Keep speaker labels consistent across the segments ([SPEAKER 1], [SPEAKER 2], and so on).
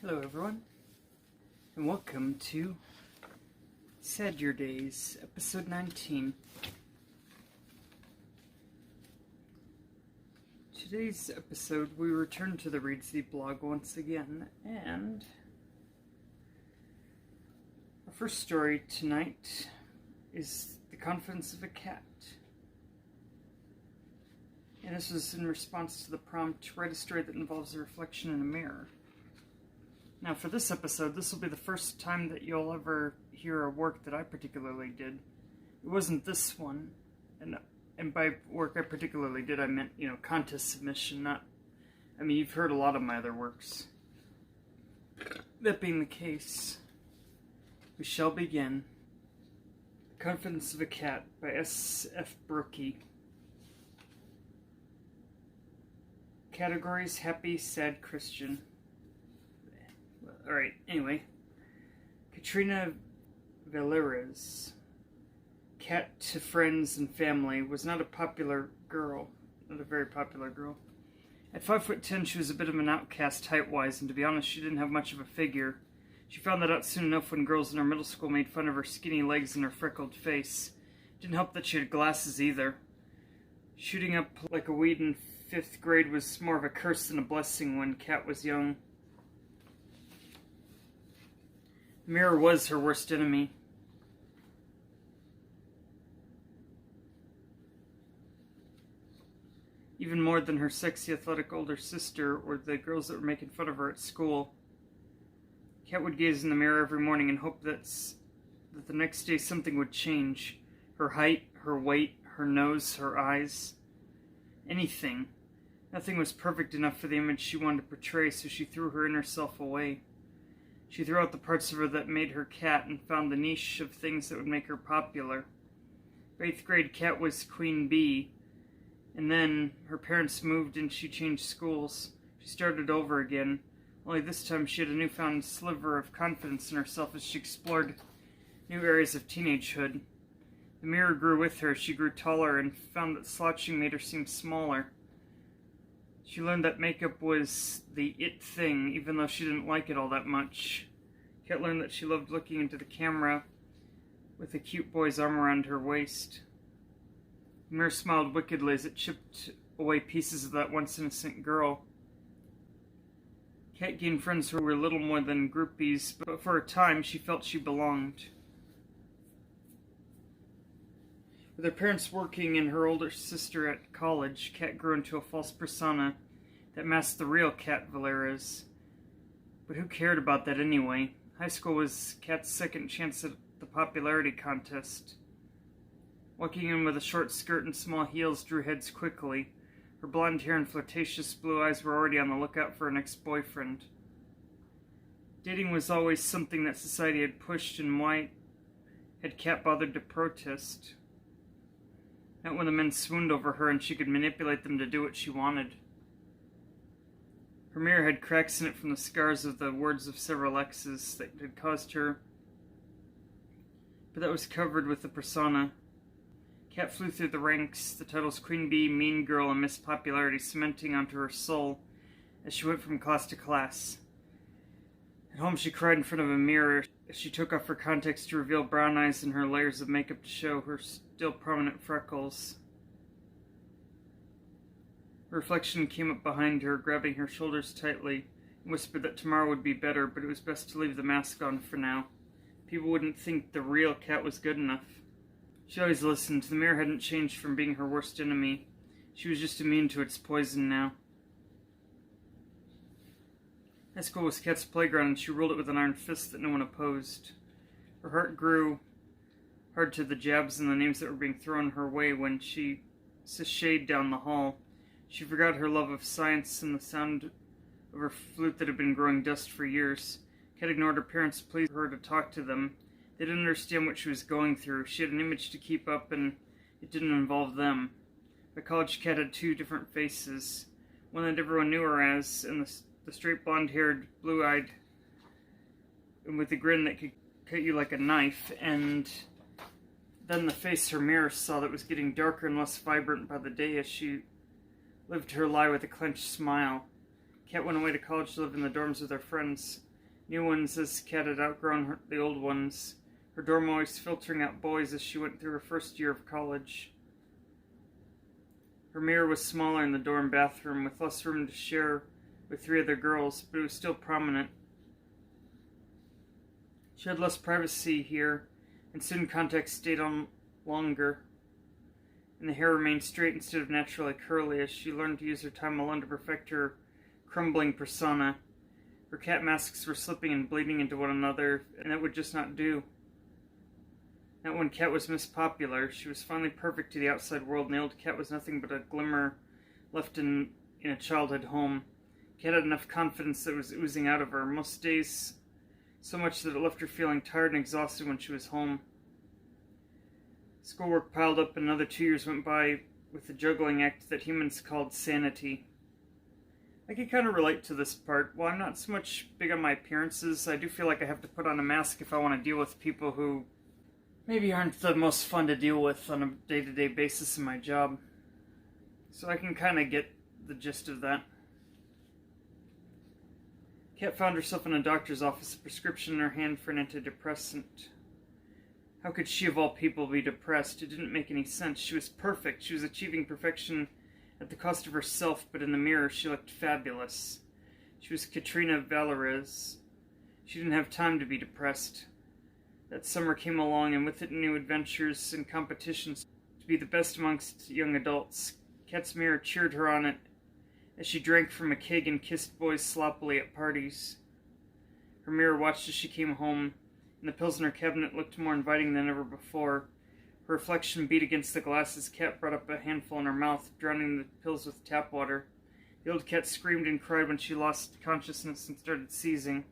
[SPEAKER 1] Hello everyone, and welcome to Sadurdays, episode 19. Today's episode, we return to the Readsy blog once again, and our first story tonight is The Confidence of a Cat. And this is in response to the prompt, write a story that involves a reflection in a mirror. Now for this episode, this will be the first time that you'll ever hear a work that I particularly did. It wasn't this one, and by work I particularly did, I meant, contest submission, you've heard a lot of my other works. That being the case, we shall begin. The Confidence of a Cat by S.F. Brookie. Categories: happy, sad, Christian. Alright, anyway. Katrina Valera's cat to friends and family was not a popular girl. Not a very popular girl. At 5'10", she was a bit of an outcast height-wise, and to be honest, she didn't have much of a figure. She found that out soon enough when girls in her middle school made fun of her skinny legs and her freckled face. It didn't help that she had glasses either. Shooting up like a weed in 5th grade was more of a curse than a blessing when Kat was young. The mirror was her worst enemy. Even more than her sexy, athletic older sister or the girls that were making fun of her at school. Kat would gaze in the mirror every morning and hope that the next day something would change. Her height, her weight, her nose, her eyes. Anything. Nothing was perfect enough for the image she wanted to portray, so she threw her inner self away. She threw out the parts of her that made her Kat and found the niche of things that would make her popular. By 8th grade, Kat was Queen Bee, and then her parents moved and she changed schools. She started over again, only this time she had a newfound sliver of confidence in herself as she explored new areas of teenagehood. The mirror grew with her as she grew taller and found that slouching made her seem smaller. She learned that makeup was the it thing, even though she didn't like it all that much. Kat learned that she loved looking into the camera with a cute boy's arm around her waist. The mirror smiled wickedly as it chipped away pieces of that once innocent girl. Kat gained friends who were little more than groupies, but for a time she felt she belonged. With her parents working and her older sister at college, Kat grew into a false persona that masked the real Kat Valera's. But who cared about that anyway? High school was Kat's second chance at the popularity contest. Walking in with a short skirt and small heels drew heads quickly. Her blonde hair and flirtatious blue eyes were already on the lookout for an ex-boyfriend. Dating was always something that society had pushed, and why had Kat bothered to protest? Not when the men swooned over her and she could manipulate them to do what she wanted. Her mirror had cracks in it from the scars of the words of several exes that had caused her, but that was covered with the persona. Kat flew through the ranks, the titles Queen Bee, Mean Girl, and Miss Popularity cementing onto her soul as she went from class to class. At home she cried in front of a mirror as she took off her contacts to reveal brown eyes and her layers of makeup to show her still prominent freckles. Her reflection came up behind her, grabbing her shoulders tightly, and whispered that tomorrow would be better, but it was best to leave the mask on for now. People wouldn't think the real Kat was good enough. She always listened. The mirror hadn't changed from being her worst enemy. She was just immune to its poison now. High school was Kat's playground, and she ruled it with an iron fist that no one opposed. Her heart grew hard to the jabs and the names that were being thrown her way when she sashayed down the hall. She forgot her love of science and the sound of her flute that had been growing dust for years. Kat ignored her parents' pleas for her to talk to them. They didn't understand what she was going through. She had an image to keep up, and it didn't involve them. The college Kat had two different faces. One that everyone knew her as, and the straight blonde-haired, blue-eyed, and with a grin that could cut you like a knife, and then the face her mirror saw that was getting darker and less vibrant by the day as she lived her lie with a clenched smile. Kat went away to college to live in the dorms with her friends. new ones as Kat had outgrown the old ones, her dorm always filtering out boys as she went through her first year of college. Her mirror was smaller in the dorm bathroom, with less room to share with 3 other girls, but it was still prominent. She had less privacy here, and student contact stayed on longer, and the hair remained straight instead of naturally curly as she learned to use her time alone to perfect her crumbling persona. Her cat masks were slipping and bleeding into one another, and that would just not do. Not when Kat was Miss Popular. She was finally perfect to the outside world, and the old Kat was nothing but a glimmer left in a childhood home. Kat had enough confidence that was oozing out of her, most days so much that it left her feeling tired and exhausted when she was home. Schoolwork piled up, and another 2 years went by with the juggling act that humans called sanity. I can kind of relate to this part. While I'm not so much big on my appearances, I do feel like I have to put on a mask if I want to deal with people who maybe aren't the most fun to deal with on a day-to-day basis in my job. So I can kind of get the gist of that. Kat found herself in a doctor's office, a prescription in her hand for an antidepressant. How could she of all people be depressed? It didn't make any sense. She was perfect. She was achieving perfection at the cost of herself, but in the mirror she looked fabulous. She was Katrina Valeriz. She didn't have time to be depressed. That summer came along, and with it new adventures and competitions to be the best amongst young adults. Kat's mirror cheered her on it as she drank from a keg and kissed boys sloppily at parties. Her mirror watched as she came home, and the pills in her cabinet looked more inviting than ever before. Her reflection beat against the glass as Kat brought up a handful in her mouth, drowning the pills with tap water. The old Kat screamed and cried when she lost consciousness and started seizing.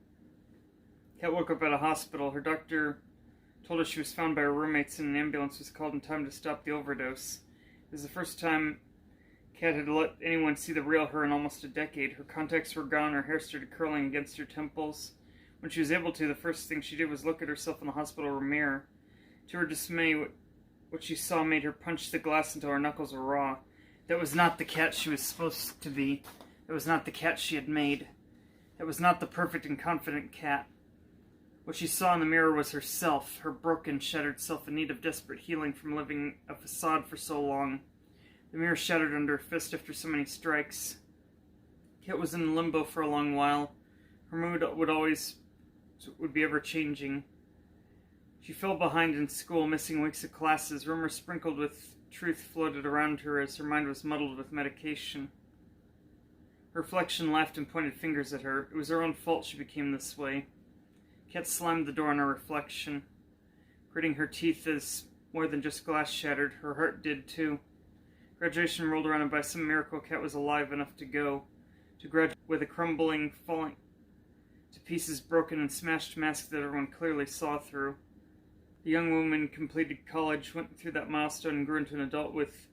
[SPEAKER 1] Kat woke up at a hospital. Her doctor told her she was found by her roommates, and an ambulance was called in time to stop the overdose. It was the first time Kat had let anyone see the real her in almost a decade. Her contacts were gone, her hair started curling against her temples. When she was able to, the first thing she did was look at herself in the hospital room mirror. To her dismay, what she saw made her punch the glass until her knuckles were raw. That was not the Kat she was supposed to be. That was not the Kat she had made. That was not the perfect and confident Kat. What she saw in the mirror was herself, her broken, shattered self in need of desperate healing from living a facade for so long. The mirror shattered under her fist after so many strikes. Kat was in limbo for a long while. Her mood would be ever-changing. She fell behind in school, missing weeks of classes. Rumors sprinkled with truth floated around her as her mind was muddled with medication. Her reflection laughed and pointed fingers at her. It was her own fault she became this way. Kat slammed the door on her reflection. Gritting her teeth as more than just glass shattered, her heart did too. Graduation rolled around, and by some miracle Kat was alive enough to go. To graduate with a crumbling, falling to pieces, broken and smashed mask that everyone clearly saw through. The young woman completed college, went through that milestone, and grew into an adult with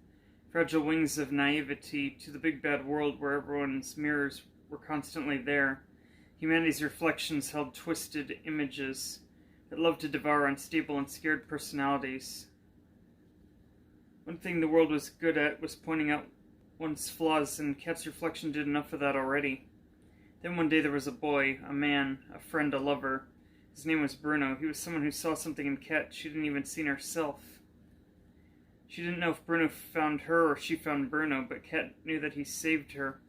[SPEAKER 1] fragile wings of naivety to the big bad world where everyone's mirrors were constantly there. Humanity's reflections held twisted images that loved to devour unstable and scared personalities. One thing the world was good at was pointing out one's flaws, and Kat's reflection did enough of that already. Then one day there was a boy, a man, a friend, a lover. His name was Bruno. He was someone who saw something in Kat she didn't even see in herself. She didn't know if Bruno found her or she found Bruno, but Kat knew that he saved her.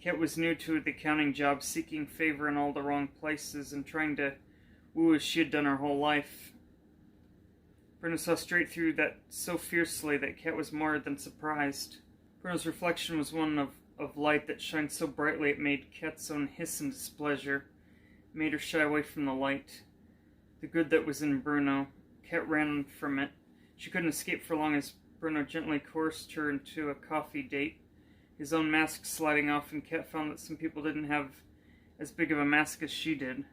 [SPEAKER 1] Kat was new to the accounting job, seeking favor in all the wrong places and trying to woo as she had done her whole life. Bruno saw straight through that so fiercely that Kat was more than surprised. Bruno's reflection was one of light that shined so brightly it made Kat's own hiss in displeasure. It made her shy away from the light. The good that was in Bruno. Kat ran from it. She couldn't escape for long as Bruno gently coerced her into a coffee date, his own mask sliding off, and Kat found that some people didn't have as big of a mask as she did.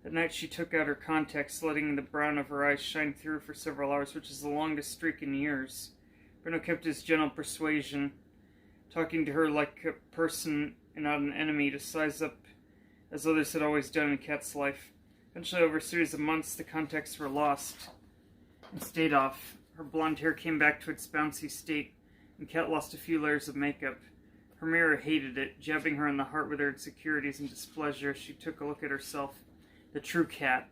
[SPEAKER 1] That night she took out her contacts, letting the brown of her eyes shine through for several hours, which is the longest streak in years. Bruno kept his gentle persuasion, talking to her like a person and not an enemy, to size up as others had always done in Kat's life. Eventually, over a series of months, the contacts were lost and stayed off. Her blonde hair came back to its bouncy state, and Kat lost a few layers of makeup. Her mirror hated it, jabbing her in the heart with her insecurities and displeasure. She took a look at herself, the true cat.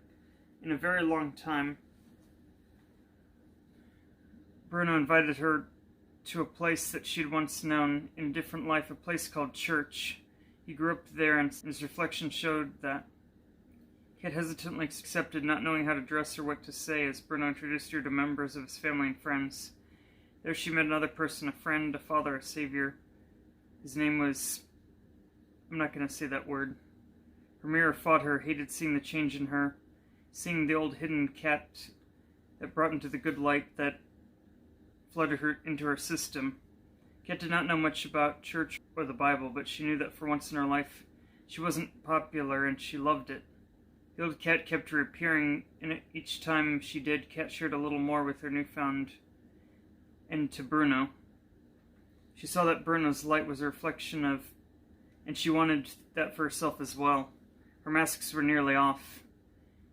[SPEAKER 1] In a very long time, Bruno invited her to a place that she'd once known in a different life, a place called church. He grew up there, and his reflection showed that. He had hesitantly accepted, not knowing how to dress or what to say, as Bruno introduced her to members of his family and friends. There she met another person, a friend, a father, a savior. His name was... I'm not going to say that word. Her mirror fought her, hated seeing the change in her, seeing the old hidden cat that brought into the good light that flooded her into her system. Kat did not know much about church or the Bible, but she knew that for once in her life she wasn't popular, and she loved it. The old cat kept reappearing, and each time she did, Kat shared a little more with her newfound and to Bruno. She saw that Bruno's light was a reflection of, and she wanted that for herself as well. Her masks were nearly off,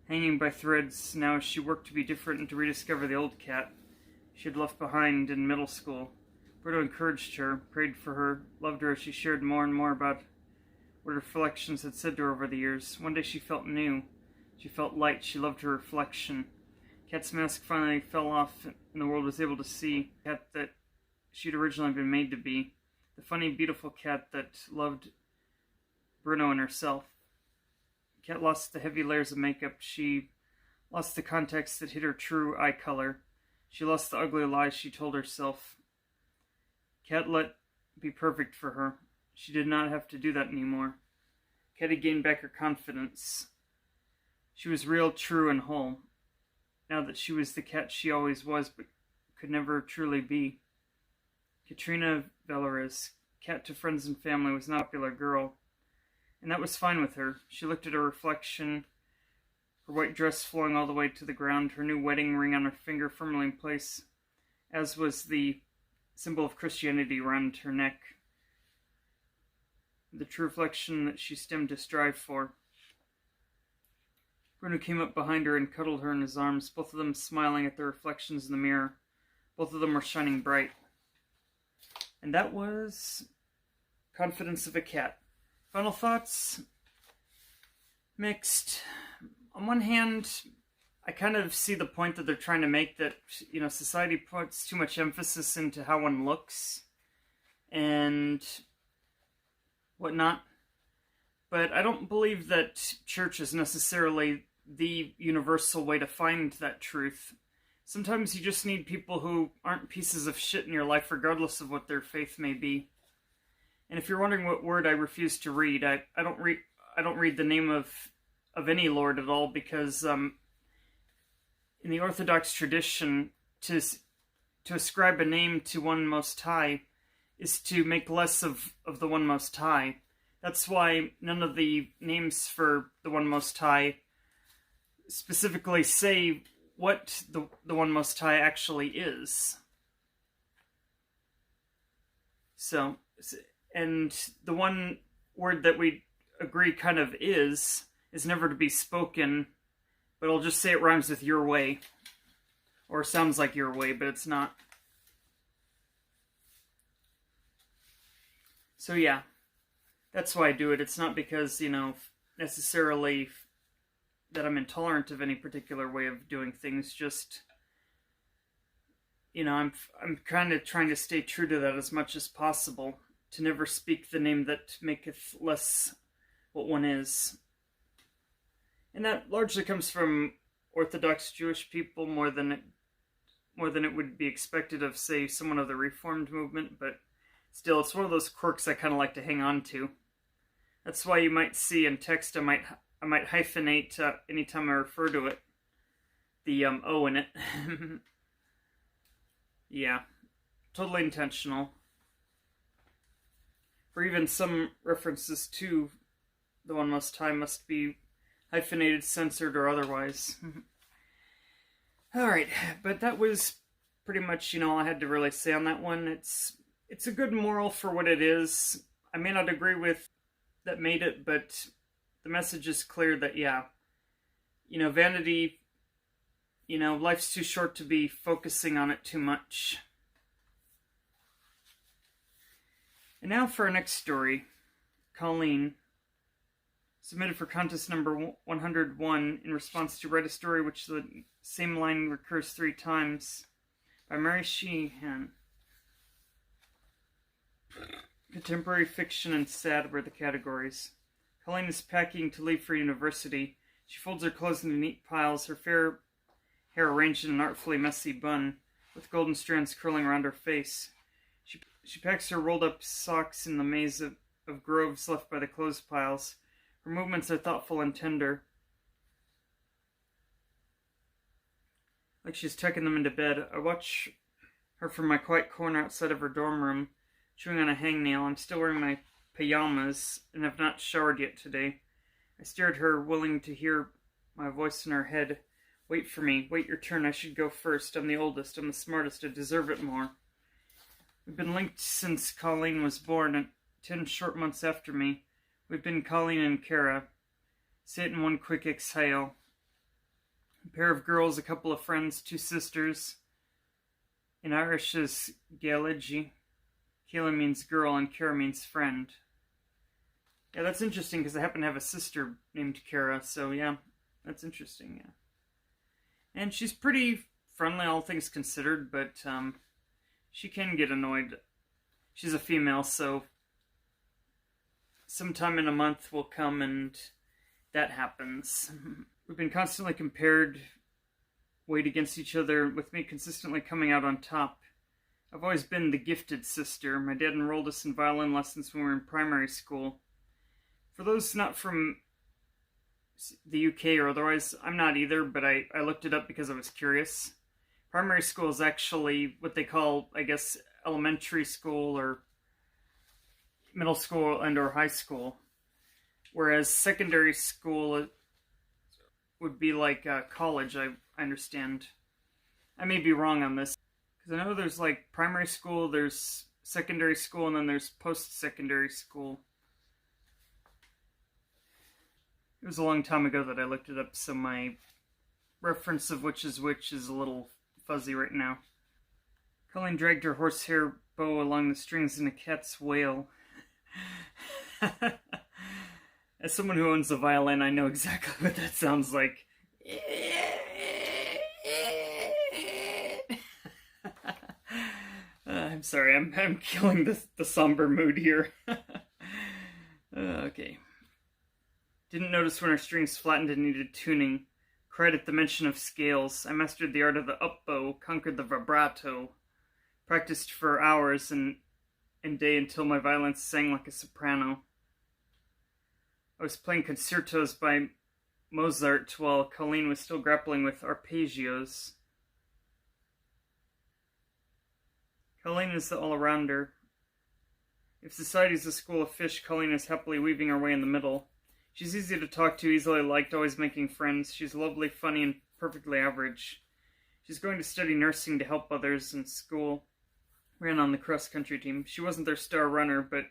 [SPEAKER 1] hanging by threads now as she worked to be different and to rediscover the old cat she had left behind in middle school. Bruno encouraged her, prayed for her, loved her as she shared more and more about what her reflections had said to her over the years. One day she felt new. She felt light. She loved her reflection. Kat's mask finally fell off, and the world was able to see the cat that she'd originally been made to be. The funny, beautiful cat that loved Bruno and herself. Kat lost the heavy layers of makeup. She lost the context that hid her true eye color. She lost the ugly lies she told herself. Kat let be perfect for her. She did not have to do that anymore. Kat had gained back her confidence. She was real, true, and whole. Now that she was the cat she always was, but could never truly be. Katrina Valerius, cat to friends and family, was not a popular girl, and that was fine with her. She looked at her reflection, her white dress flowing all the way to the ground, her new wedding ring on her finger firmly in place, as was the symbol of Christianity around her neck, the true reflection that she stemmed to strive for. Bruno came up behind her and cuddled her in his arms, both of them smiling at their reflections in the mirror. Both of them were shining bright. And that was Confidence of a Cat. Final thoughts? Mixed. On one hand, I kind of see the point that they're trying to make, that, society puts too much emphasis into how one looks and whatnot. But I don't believe that church is necessarily the universal way to find that truth. Sometimes you just need people who aren't pieces of shit in your life, regardless of what their faith may be. And if you're wondering what word I refuse to read, I don't read the name of any Lord at all, because in the Orthodox tradition, to ascribe a name to one Most High is to make less of the one Most High. That's why none of the names for the One Most High specifically say what the One Most High actually is. So, and the one word that we agree kind of is never to be spoken, but I'll just say it rhymes with your way, or sounds like your way, but it's not. So yeah. That's why I do it. It's not because, necessarily that I'm intolerant of any particular way of doing things. Just, I'm kind of trying to stay true to that as much as possible. To never speak the name that maketh less what one is. And that largely comes from Orthodox Jewish people more than it would be expected of, say, someone of the Reformed movement. But still, it's one of those quirks I kind of like to hang on to. That's why you might see in text I might hyphenate anytime I refer to it, the O in it. Yeah, totally intentional. For even some references to the One Most High must be hyphenated, censored, or otherwise. Alright, but that was pretty much, all I had to really say on that one. It's a good moral for what it is. I may not agree with that made it, but the message is clear that, vanity, life's too short to be focusing on it too much. And now for our next story. Colleen submitted for contest number 101 in response to Write a Story which the same line recurs 3 times by Mary Sheehan. Contemporary fiction and sad were the categories. Colleen is packing to leave for university. She folds her clothes into neat piles, her fair hair arranged in an artfully messy bun, with golden strands curling around her face. She packs her rolled-up socks in the maze of grooves left by the clothes piles. Her movements are thoughtful and tender, like she's tucking them into bed. I watch her from my quiet corner outside of her dorm room, chewing on a hangnail. I'm still wearing my pajamas and have not showered yet today. I stare at her, willing to hear my voice in her head. Wait for me. Wait your turn. I should go first. I'm the oldest. I'm the smartest. I deserve it more. We've been linked since Colleen was born, and 10 short months after me. We've been Colleen and Kara. Say it in one quick exhale. A pair of girls, a couple of friends, 2 sisters. In Irish is Gaelici. Kayla means girl and Kara means friend. Yeah, that's interesting because I happen to have a sister named Kara, so yeah, that's interesting, yeah. And she's pretty friendly, all things considered, but she can get annoyed. She's a female, so sometime in a month will come and that happens. We've been constantly compared, weighed against each other, with me consistently coming out on top. I've always been the gifted sister. My dad enrolled us in violin lessons when we were in primary school. For those not from the UK or otherwise, I'm not either, but I looked it up because I was curious. Primary school is actually what they call, I guess, elementary school or middle school and or high school. Whereas secondary school would be like college, I understand. I may be wrong on this. Because I know there's like primary school, there's secondary school, and then there's post-secondary school. It was a long time ago that I looked it up, so my reference of which is a little fuzzy right now. Colleen dragged her horsehair bow along the strings in a cat's wail. As someone who owns a violin, I know exactly what that sounds like. I'm sorry, I'm killing the somber mood here. Okay. Didn't notice when her strings flattened and needed tuning. Cried at the mention of scales. I mastered the art of the up bow, conquered the vibrato. Practiced for hours and day until my violin sang like a soprano. I was playing concertos by Mozart while Colleen was still grappling with arpeggios. Colleen is the all-arounder. If society is a school of fish, Colleen is happily weaving her way in the middle. She's easy to talk to, easily liked, always making friends. She's lovely, funny, and perfectly average. She's going to study nursing to help others in school. Ran on the cross-country team. She wasn't their star runner, but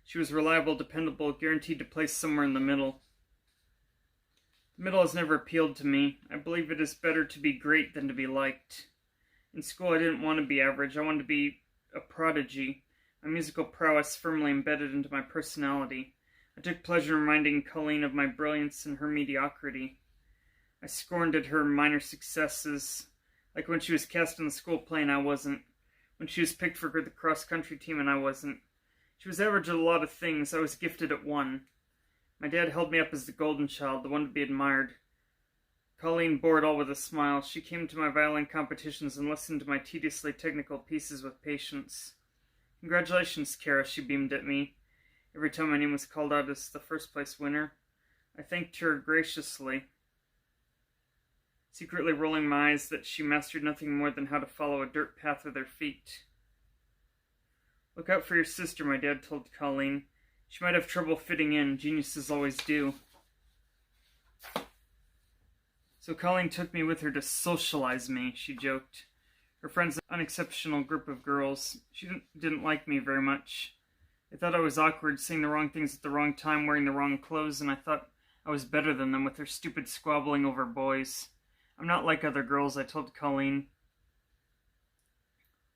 [SPEAKER 1] she was reliable, dependable, guaranteed to place somewhere in the middle. The middle has never appealed to me. I believe it is better to be great than to be liked. In school, I didn't want to be average. I wanted to be a prodigy. My musical prowess firmly embedded into my personality. I took pleasure in reminding Colleen of my brilliance and her mediocrity. I scorned at her minor successes, like when she was cast in the school play and I wasn't, when she was picked for the cross-country team and I wasn't. She was average at a lot of things. I was gifted at one. My dad held me up as the golden child, the one to be admired. Colleen bore it all with a smile. She came to my violin competitions and listened to my tediously technical pieces with patience. Congratulations, Kara, she beamed at me. Every time my name was called out as the first-place winner, I thanked her graciously, secretly rolling my eyes that she mastered nothing more than how to follow a dirt path with her feet. Look out for your sister, my dad told Colleen. She might have trouble fitting in. Geniuses always do. So Colleen took me with her to socialize me, she joked. Her friends, an unexceptional group of girls. She didn't like me very much. They thought I was awkward, saying the wrong things at the wrong time, wearing the wrong clothes, and I thought I was better than them with their stupid squabbling over boys. I'm not like other girls, I told Colleen.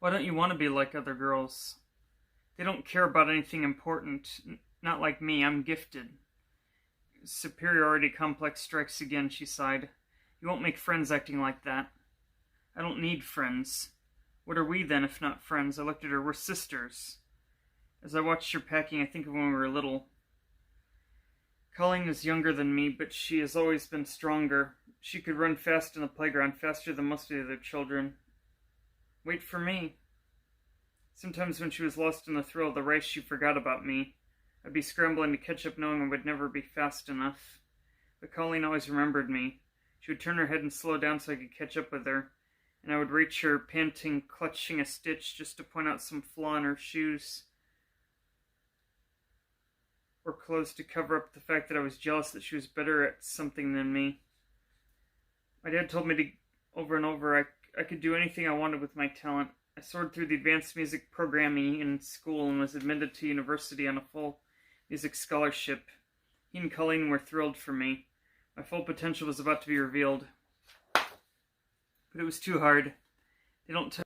[SPEAKER 1] Why don't you want to be like other girls? They don't care about anything important. Not like me, I'm gifted. Superiority complex strikes again, she sighed. You won't make friends acting like that. I don't need friends. What are we then, if not friends? I looked at her. We're sisters. As I watched her packing, I think of when we were little. Colleen is younger than me, but she has always been stronger. She could run fast in the playground, faster than most of the other children. Wait for me. Sometimes when she was lost in the thrill of the race, she forgot about me. I'd be scrambling to catch up knowing I would never be fast enough. But Colleen always remembered me. She would turn her head and slow down so I could catch up with her, and I would reach her, panting, clutching a stitch just to point out some flaw in her shoes or clothes to cover up the fact that I was jealous that she was better at something than me. My dad told me over and over I could do anything I wanted with my talent. I soared through the advanced music programming in school and was admitted to university on a full music scholarship. He and Colleen were thrilled for me. My full potential was about to be revealed. But it was too hard. They don't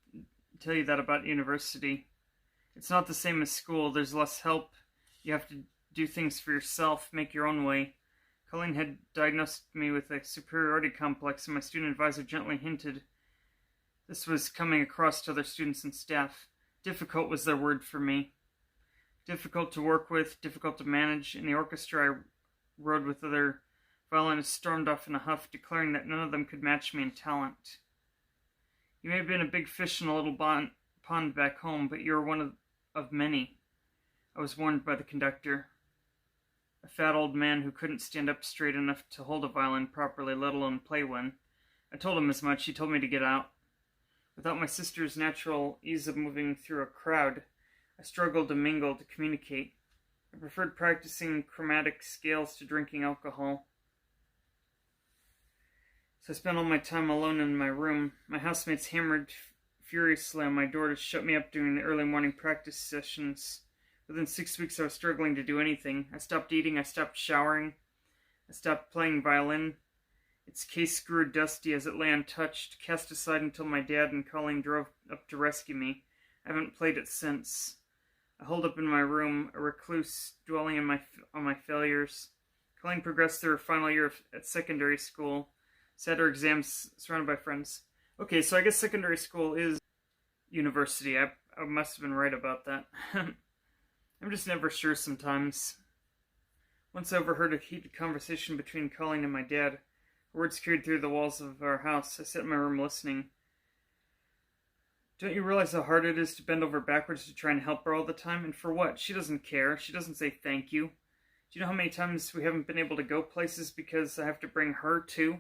[SPEAKER 1] tell you that about university. It's not the same as school. There's less help. You have to do things for yourself, make your own way. Colleen had diagnosed me with a superiority complex, and my student advisor gently hinted this was coming across to other students and staff. Difficult was their word for me. Difficult to work with, difficult to manage. In the orchestra I rode with other violinists stormed off in a huff, declaring that none of them could match me in talent. You may have been a big fish in a little pond back home, but you are one of many, I was warned by the conductor. A fat old man who couldn't stand up straight enough to hold a violin properly, let alone play one. I told him as much. He told me to get out. Without my sister's natural ease of moving through a crowd, I struggled to mingle, to communicate. I preferred practicing chromatic scales to drinking alcohol. So I spent all my time alone in my room. My housemates hammered furiously on my door to shut me up during the early morning practice sessions. Within 6 weeks, I was struggling to do anything. I stopped eating, I stopped showering, I stopped playing violin. Its case grew dusty as it lay untouched, cast aside until my dad and Colleen drove up to rescue me. I haven't played it since. I holed up in my room, a recluse, dwelling on my failures. Colleen progressed through her final year at secondary school, sat her exams surrounded by friends. Okay, so I guess secondary school is university. I must have been right about that. I'm just never sure sometimes. Once I overheard a heated conversation between Colleen and my dad. Words carried through the walls of our house. I sat in my room listening. Don't you realize how hard it is to bend over backwards to try and help her all the time? And for what? She doesn't care. She doesn't say thank you. Do you know how many times we haven't been able to go places because I have to bring her too?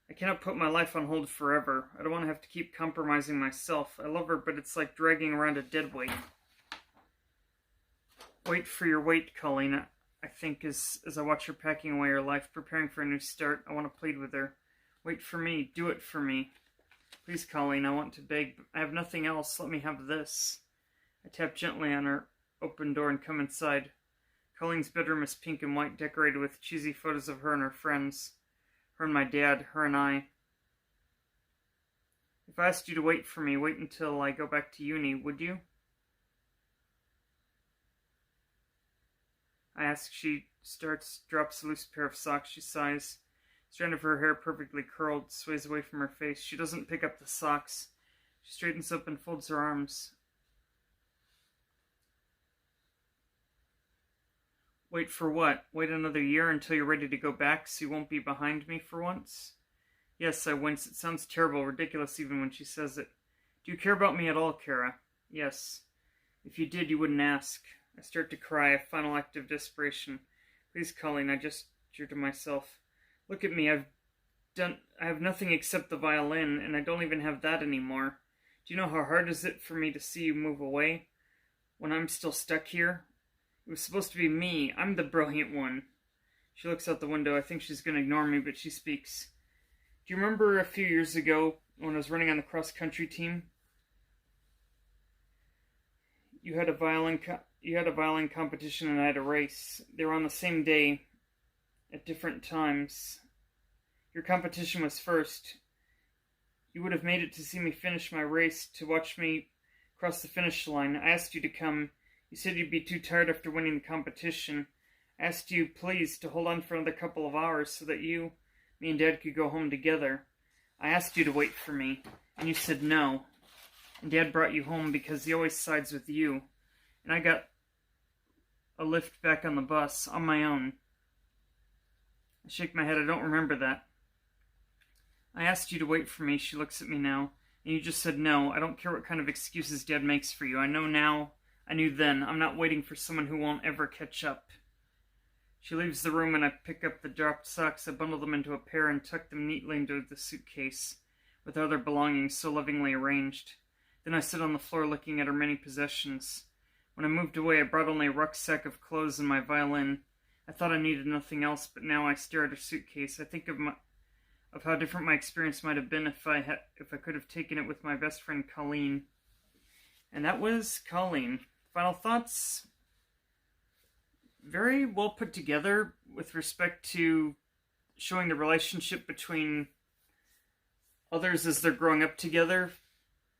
[SPEAKER 1] I cannot put my life on hold forever. I don't want to have to keep compromising myself. I love her, but it's like dragging around a dead weight. Wait for your weight, Colleen. I think as I watch her packing away her life, preparing for a new start, I want to plead with her. Wait for me. Do it for me. Please, Colleen, I want to beg. I have nothing else. Let me have this. I tap gently on her open door and come inside. Colleen's bedroom is pink and white, decorated with cheesy photos of her and her friends. Her and my dad, her and I. If I asked you to wait for me, wait until I go back to uni, would you? I ask. She drops a loose pair of socks. She sighs. Strand of her hair perfectly curled sways away from her face. She doesn't pick up the socks. She straightens up and folds her arms. Wait for what? Wait another year until you're ready to go back so you won't be behind me for once? Yes, I wince. It sounds terrible, ridiculous even when she says it. Do you care about me at all, Kara? Yes. If you did, you wouldn't ask. I start to cry, a final act of desperation. Please, Colleen, I gesture to myself. Look at me, I have nothing except the violin, and I don't even have that anymore. Do you know how hard is it for me to see you move away when I'm still stuck here? It was supposed to be me. I'm the brilliant one. She looks out the window. I think she's going to ignore me, but she speaks. Do you remember a few years ago when I was running on the cross-country team? You had a violin competition and I had a race. They were on the same day at different times. Your competition was first. You would have made it to see me finish my race, to watch me across the finish line. I asked you to come. You said you'd be too tired after winning the competition. I asked you, please, to hold on for another couple of hours so that me and Dad could go home together. I asked you to wait for me, and you said no. And Dad brought you home because he always sides with you. And I got a lift back on the bus on my own. I shake my head. I don't remember that. I asked you to wait for me. She looks at me now. And you just said no. I don't care what kind of excuses Dad makes for you. I know now. I knew then. I'm not waiting for someone who won't ever catch up. She leaves the room and I pick up the dropped socks. I bundle them into a pair and tuck them neatly into the suitcase with other belongings so lovingly arranged. Then I sit on the floor looking at her many possessions. When I moved away, I brought only a rucksack of clothes and my violin. I thought I needed nothing else, but now I stare at her suitcase. I think of how different my experience might have been if I could have taken it with my best friend Colleen. And that was Colleen. Final thoughts? Very well put together with respect to showing the relationship between others as they're growing up together.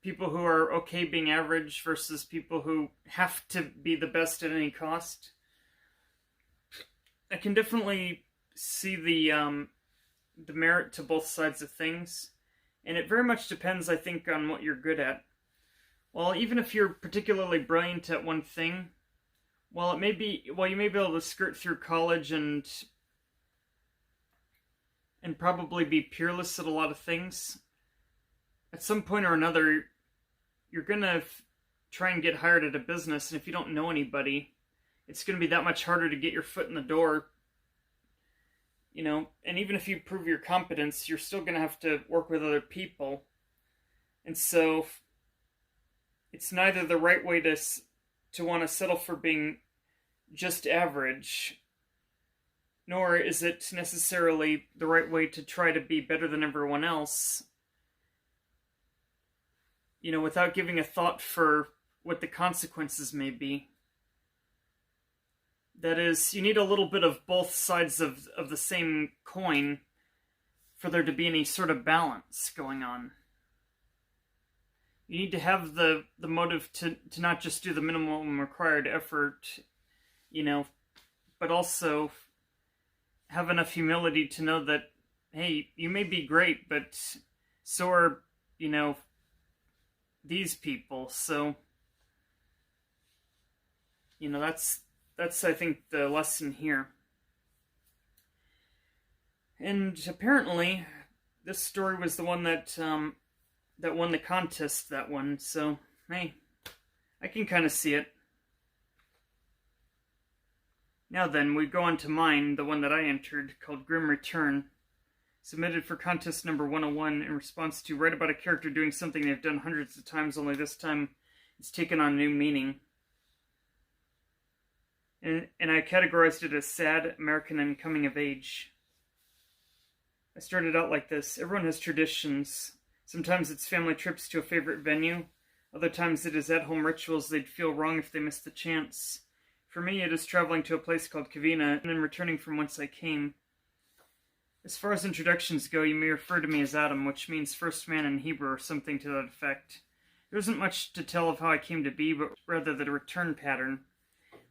[SPEAKER 1] People who are okay being average versus people who have to be the best at any cost. I can definitely see the merit to both sides of things. And it very much depends, I think, on what you're good at. Well, even if you're particularly brilliant at one thing, you may be able to skirt through college and probably be peerless at a lot of things. At some point or another, you're gonna try and get hired at a business, and if you don't know anybody, it's gonna be that much harder to get your foot in the door. And even if you prove your competence, you're still gonna have to work with other people. And so it's neither the right way to want to settle for being just average, nor is it necessarily the right way to try to be better than everyone else, without giving a thought for what the consequences may be. That is, you need a little bit of both sides of the same coin for there to be any sort of balance going on. You need to have the motive to not just do the minimum required effort, but also have enough humility to know that, hey, you may be great, but so are, these people. So, that's I think the lesson here. And apparently, this story was the one that won the contest, that one. So, hey, I can kind of see it. Now then, we go on to mine, the one that I entered, called Grim Return. Submitted for contest number 101 in response to write about a character doing something they've done hundreds of times, only this time it's taken on new meaning. And I categorized it as sad, American, and coming of age. I started out like this. Everyone has traditions. Sometimes it's family trips to a favorite venue. Other times it is at-home rituals they'd feel wrong if they missed the chance. For me, it is traveling to a place called Kavina and then returning from whence I came. As far as introductions go, you may refer to me as Adam, which means first man in Hebrew or something to that effect. There isn't much to tell of how I came to be, but rather the return pattern.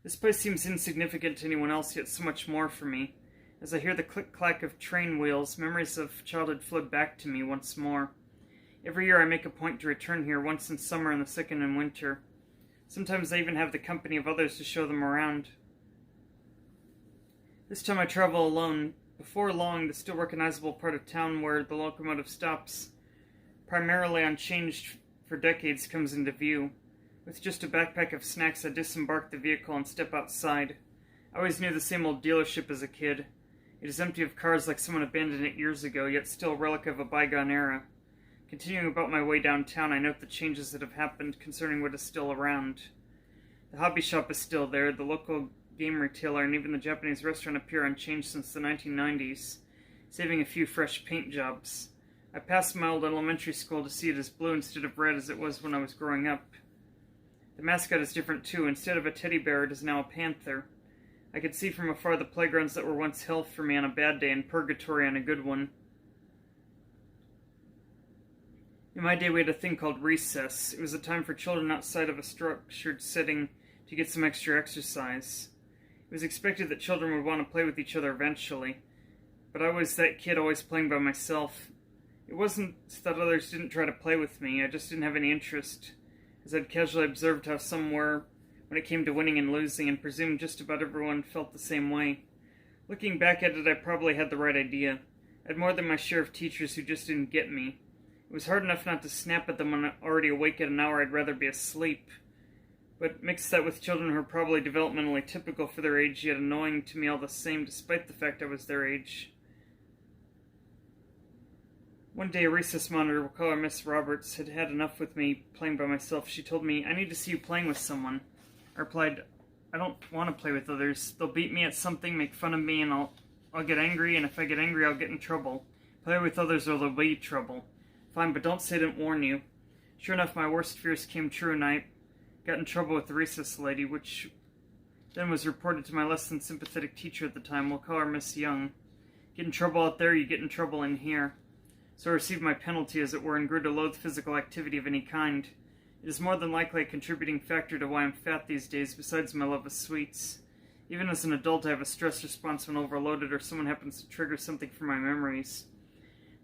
[SPEAKER 1] This place seems insignificant to anyone else, yet so much more for me. As I hear the click-clack of train wheels, memories of childhood flood back to me once more. Every year I make a point to return here, once in summer and the second in winter. Sometimes I even have the company of others to show them around. This time I travel alone. Before long, the still recognizable part of town where the locomotive stops, primarily unchanged for decades, comes into view. With just a backpack of snacks, I disembark the vehicle and step outside. I always knew the same old dealership as a kid. It is empty of cars like someone abandoned it years ago, yet still a relic of a bygone era. Continuing about my way downtown, I note the changes that have happened concerning what is still around. The hobby shop is still there, the local game retailer, and even the Japanese restaurant appear unchanged since the 1990s, saving a few fresh paint jobs. I passed my old elementary school to see it as blue instead of red as it was when I was growing up. The mascot is different too. Instead of a teddy bear, it is now a panther. I could see from afar the playgrounds that were once hell for me on a bad day and purgatory on a good one. In my day, we had a thing called recess. It was a time for children outside of a structured setting to get some extra exercise. It was expected that children would want to play with each other eventually, but I was that kid always playing by myself. It wasn't that others didn't try to play with me, I just didn't have any interest, as I'd casually observed how some were when it came to winning and losing, and presumed just about everyone felt the same way. Looking back at it, I probably had the right idea. I had more than my share of teachers who just didn't get me. It was hard enough not to snap at them when already awake at an hour I'd rather be asleep. But mix that with children who are probably developmentally typical for their age, yet annoying to me all the same, despite the fact I was their age. One day, a recess monitor, we'll call her Miss Roberts, had had enough with me playing by myself. She told me, "I need to see you playing with someone." I replied, "I don't want to play with others. They'll beat me at something, make fun of me, and I'll get angry, and if I get angry, I'll get in trouble. Play with others or there'll be trouble." "Fine, but don't say I didn't warn you." Sure enough, my worst fears came true, and I got in trouble with the recess lady, which then was reported to my less than sympathetic teacher at the time. We'll call her Miss Young. Get in trouble out there, you get in trouble in here. So I received my penalty, as it were, and grew to loathe physical activity of any kind. It is more than likely a contributing factor to why I'm fat these days, besides my love of sweets. Even as an adult, I have a stress response when overloaded or someone happens to trigger something from my memories.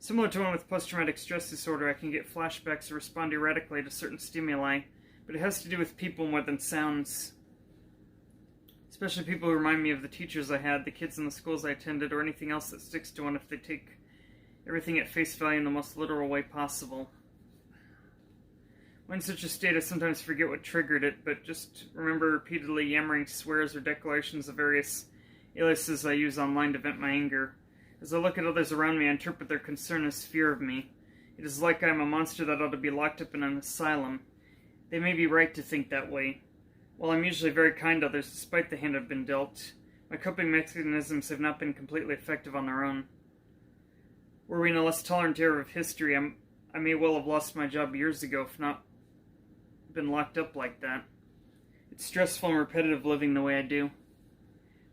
[SPEAKER 1] Similar to one with post-traumatic stress disorder, I can get flashbacks or respond erratically to certain stimuli, but it has to do with people more than sounds. Especially people who remind me of the teachers I had, the kids in the schools I attended, or anything else that sticks to one if they take everything at face value in the most literal way possible. When in such a state, I sometimes forget what triggered it, but just remember repeatedly yammering swears or declarations of various aliases I use online to vent my anger. As I look at others around me, I interpret their concern as fear of me. It is like I am a monster that ought to be locked up in an asylum. They may be right to think that way. While I'm usually very kind to others, despite the hand I've been dealt, my coping mechanisms have not been completely effective on their own. Were we in a less tolerant era of history, I may well have lost my job years ago, if not been locked up like that. It's stressful and repetitive living the way I do.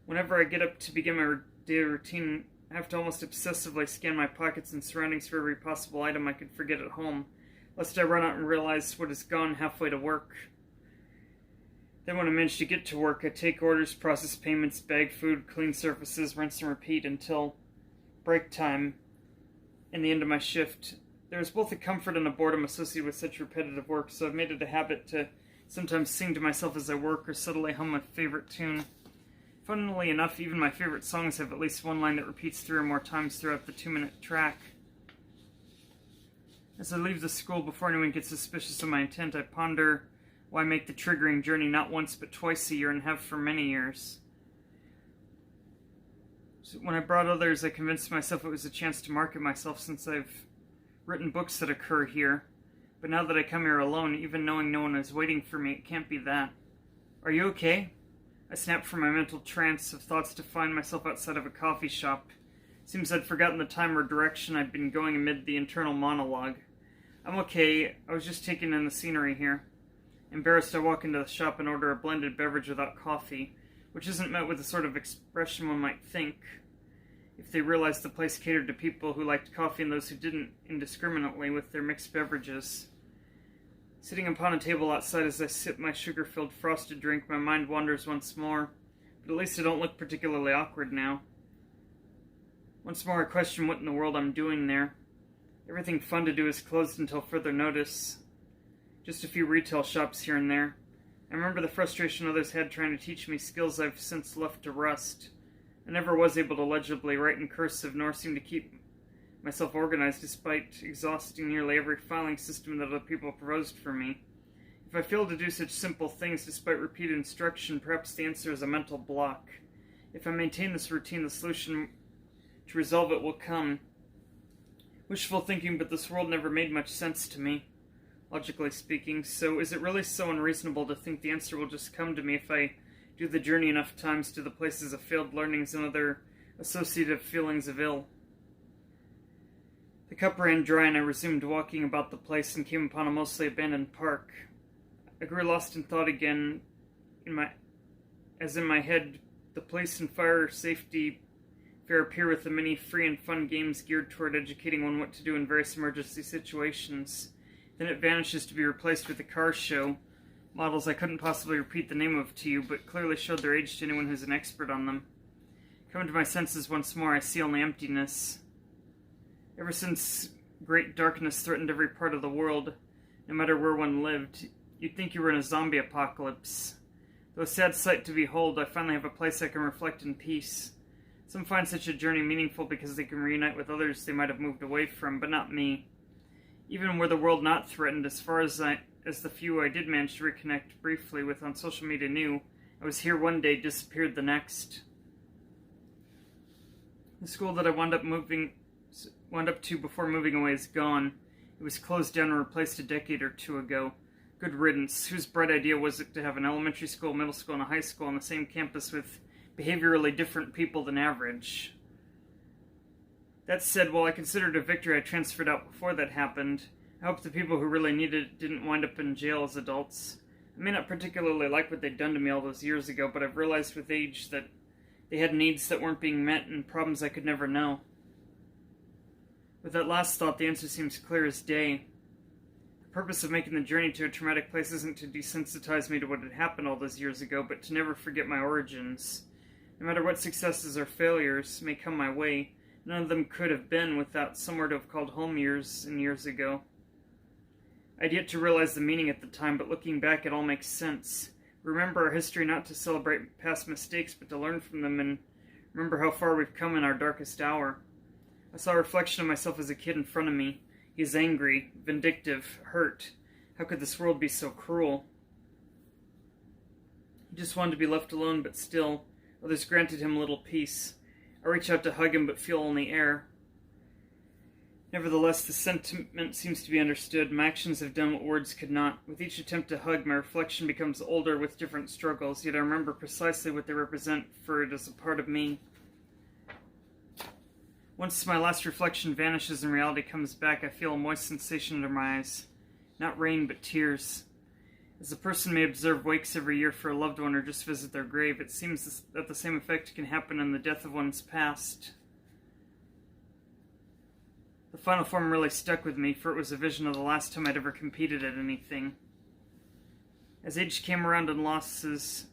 [SPEAKER 1] Whenever I get up to begin my daily routine, I have to almost obsessively scan my pockets and surroundings for every possible item I could forget at home, lest I run out and realize what is gone halfway to work. Then when I manage to get to work, I take orders, process payments, bag food, clean surfaces, rinse and repeat until break time and the end of my shift. There is both a comfort and a boredom associated with such repetitive work, so I've made it a habit to sometimes sing to myself as I work or subtly hum a favorite tune. Funnily enough, even my favorite songs have at least one line that repeats 3 or more times throughout the 2-minute track. As I leave the school, before anyone gets suspicious of my intent, I ponder why I make the triggering journey not once but twice a year and have for many years. So when I brought others, I convinced myself it was a chance to market myself, since I've written books that occur here. But now that I come here alone, even knowing no one is waiting for me, it can't be that. "Are you okay?" I snapped from my mental trance of thoughts to find myself outside of a coffee shop. Seems I'd forgotten the time or direction I'd been going amid the internal monologue. "I'm okay. I was just taking in the scenery here." Embarrassed, I walk into the shop and order a blended beverage without coffee, which isn't met with the sort of expression one might think if they realized the place catered to people who liked coffee and those who didn't, indiscriminately with their mixed beverages. Sitting upon a table outside as I sip my sugar-filled frosted drink, my mind wanders once more, but at least I don't look particularly awkward now. Once more I question what in the world I'm doing there. Everything fun to do is closed until further notice. Just a few retail shops here and there. I remember the frustration others had trying to teach me skills I've since left to rust. I never was able to legibly write in cursive, nor seem to keep myself organized despite exhausting nearly every filing system that other people proposed for me. If I fail to do such simple things despite repeated instruction, perhaps the answer is a mental block. If I maintain this routine, the solution to resolve it will come. Wishful thinking, but this world never made much sense to me, logically speaking, so is it really so unreasonable to think the answer will just come to me if I do the journey enough times to the places of failed learnings and other associative feelings of ill? The cup ran dry and I resumed walking about the place and came upon a mostly abandoned park. I grew lost in thought again, in my head the police and fire safety fair appear with the many free and fun games geared toward educating one what to do in various emergency situations. Then it vanishes to be replaced with a car show. Models I couldn't possibly repeat the name of to you, but clearly showed their age to anyone who's an expert on them. Coming to my senses once more, I see only emptiness. Ever since great darkness threatened every part of the world, no matter where one lived, you'd think you were in a zombie apocalypse. Though a sad sight to behold, I finally have a place I can reflect in peace. Some find such a journey meaningful because they can reunite with others they might have moved away from, but not me. Even were the world not threatened, as far as the few I did manage to reconnect briefly with on social media knew, I was here one day, disappeared the next. The school that I wound up to before moving away is gone. It was closed down and replaced a decade or two ago. Good riddance. Whose bright idea was it to have an elementary school, middle school, and a high school on the same campus with behaviorally different people than average? That said, while I considered it a victory I transferred out before that happened, I hope the people who really needed it didn't wind up in jail as adults. I may not particularly like what they'd done to me all those years ago, but I've realized with age that they had needs that weren't being met and problems I could never know. With that last thought, the answer seems clear as day. The purpose of making the journey to a traumatic place isn't to desensitize me to what had happened all those years ago, but to never forget my origins. No matter what successes or failures may come my way, none of them could have been without somewhere to have called home years and years ago. I'd yet to realize the meaning at the time, but looking back it all makes sense. Remember our history not to celebrate past mistakes, but to learn from them, and remember how far we've come in our darkest hour. I saw a reflection of myself as a kid in front of me. He is angry, vindictive, hurt. How could this world be so cruel? He just wanted to be left alone, but still, others granted him little peace. I reach out to hug him, but feel only air. Nevertheless, the sentiment seems to be understood. My actions have done what words could not. With each attempt to hug, my reflection becomes older with different struggles, yet I remember precisely what they represent, for it is a part of me. Once my last reflection vanishes and reality comes back, I feel a moist sensation under my eyes. Not rain, but tears. As a person may observe wakes every year for a loved one or just visit their grave, it seems that the same effect can happen in the death of one's past. The final form really stuck with me, for it was a vision of the last time I'd ever competed at anything. As age came around and losses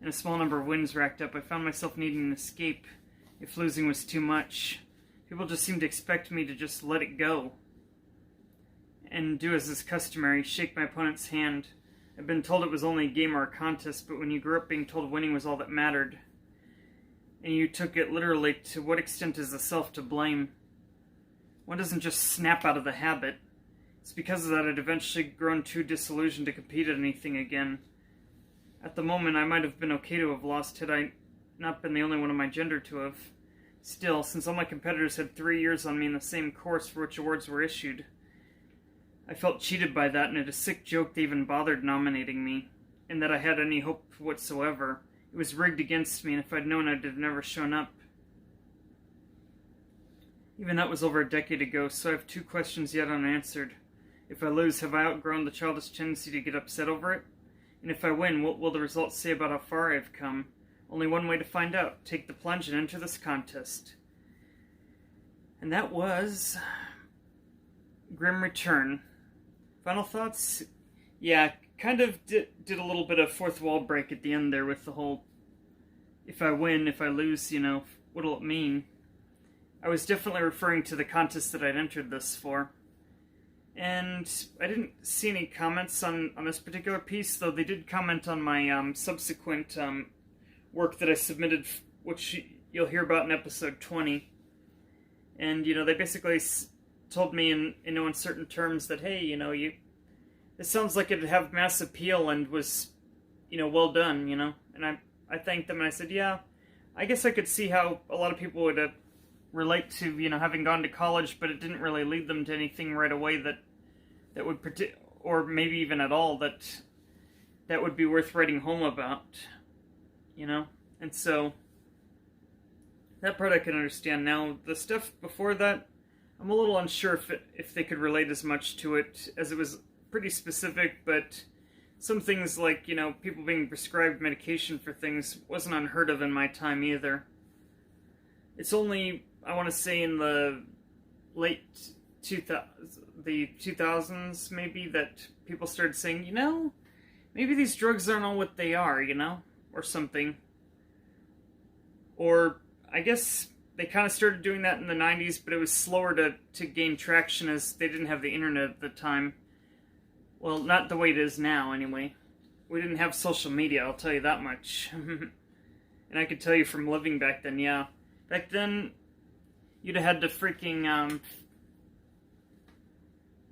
[SPEAKER 1] and a small number of wins racked up, I found myself needing an escape, if losing was too much. People just seemed to expect me to just let it go and do as is customary, shake my opponent's hand. I've been told it was only a game or a contest, but when you grew up being told winning was all that mattered, and you took it literally, to what extent is the self to blame? One doesn't just snap out of the habit. It's because of that I'd eventually grown too disillusioned to compete at anything again. At the moment, I might have been okay to have lost had I not been the only one of my gender to have. Still, since all my competitors had 3 years on me in the same course for which awards were issued, I felt cheated by that, and it a sick joke they even bothered nominating me, and that I had any hope whatsoever. It was rigged against me, and if I'd known, I'd have never shown up. Even that was over a decade ago, so I have 2 questions yet unanswered. If I lose, have I outgrown the childish tendency to get upset over it? And if I win, what will the results say about how far I have come? Only one way to find out. Take the plunge and enter this contest. And that was Grim Return. Final thoughts? Yeah, kind of did a little bit of fourth wall break at the end there with the whole, if I win, if I lose, what'll it mean? I was definitely referring to the contest that I'd entered this for. And I didn't see any comments on this particular piece, though they did comment on my subsequent work that I submitted, which you'll hear about in episode 20. And, they basically told me in no uncertain terms that, hey, it sounds like it'd have mass appeal and was, well done, And I thanked them and I said, yeah, I guess I could see how a lot of people would relate to, having gone to college, but it didn't really lead them to anything right away that would, or maybe even at all, that would be worth writing home about. And so that part I can understand. Now, the stuff before that, I'm a little unsure if they could relate as much to it, as it was pretty specific, but some things like, people being prescribed medication for things wasn't unheard of in my time either. It's only, I want to say, in the late the 2000s, maybe, that people started saying, you know, maybe these drugs aren't all what they are, you know, or something. Or I guess they kind of started doing that in the 90s, but it was slower to gain traction as they didn't have the internet at the time. Well, not the way it is now, anyway. We didn't have social media, I'll tell you that much. And I could tell you from living back then, yeah. Back then, you'd have had to freaking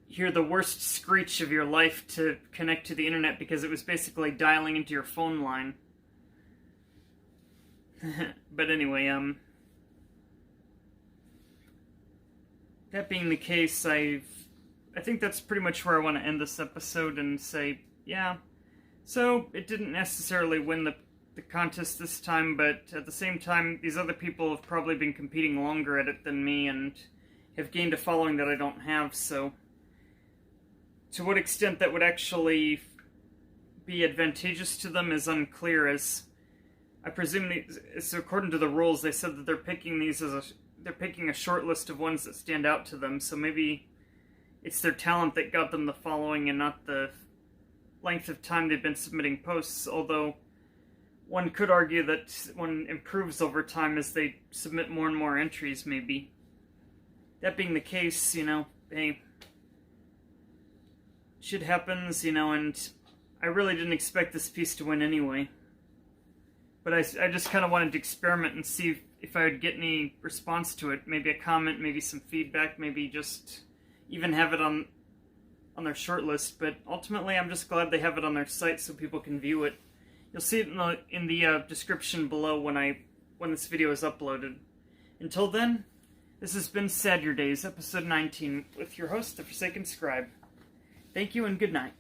[SPEAKER 1] hear the worst screech of your life to connect to the internet, because it was basically dialing into your phone line. But anyway, that being the case, I think that's pretty much where I want to end this episode and say, yeah, so it didn't necessarily win the contest this time, but at the same time, these other people have probably been competing longer at it than me and have gained a following that I don't have, so to what extent that would actually be advantageous to them is unclear, as I presume so according to the rules, they said that they're picking these they're picking a short list of ones that stand out to them, so maybe it's their talent that got them the following and not the length of time they've been submitting posts, although one could argue that one improves over time as they submit more and more entries, maybe. That being the case, you know, hey, shit happens, you know, and I really didn't expect this piece to win anyway. But I just kind of wanted to experiment and see if I would get any response to it. Maybe a comment, maybe some feedback, maybe just even have it on their short list. But ultimately, I'm just glad they have it on their site so people can view it. You'll see it in the description below when this video is uploaded. Until then, this has been Sadurdays, episode 19, with your host, the Forsaken Scribe. Thank you and good night.